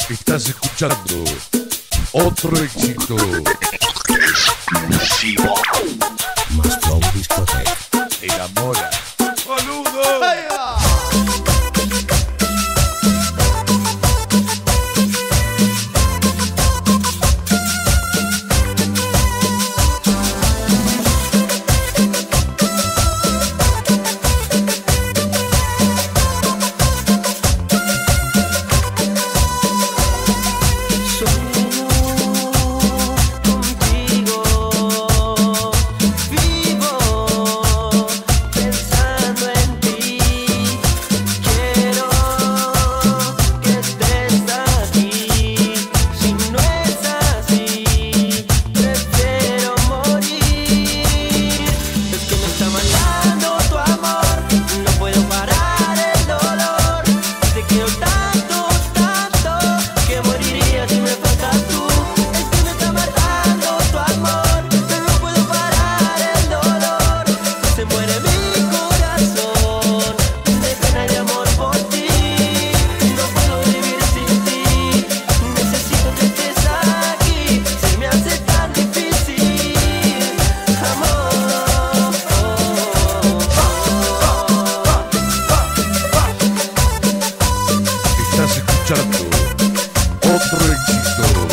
Estás escuchando otro éxito exclusivo. Más Flow Discotheque. Enamora. ¡Boludo! Estás escuchando otro éxito.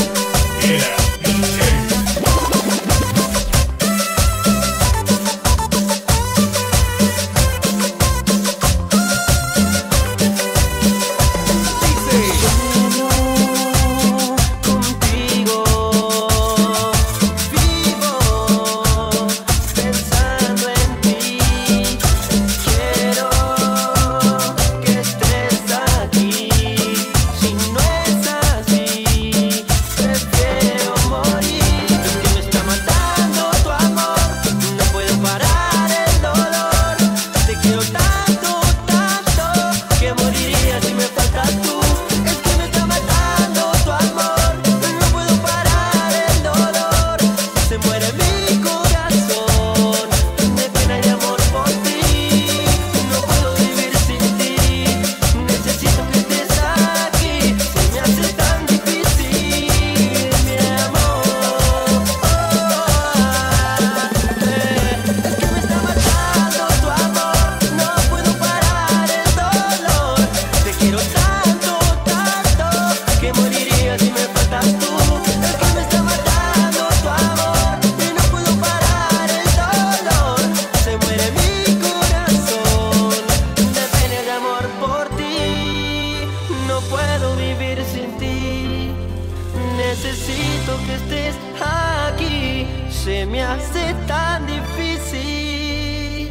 Necesito que estés aquí, se me hace tan difícil,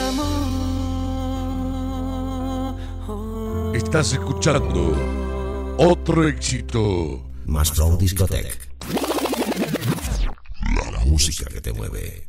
amor. Estás escuchando otro éxito. Más Flow Discotheque. La música que te mueve.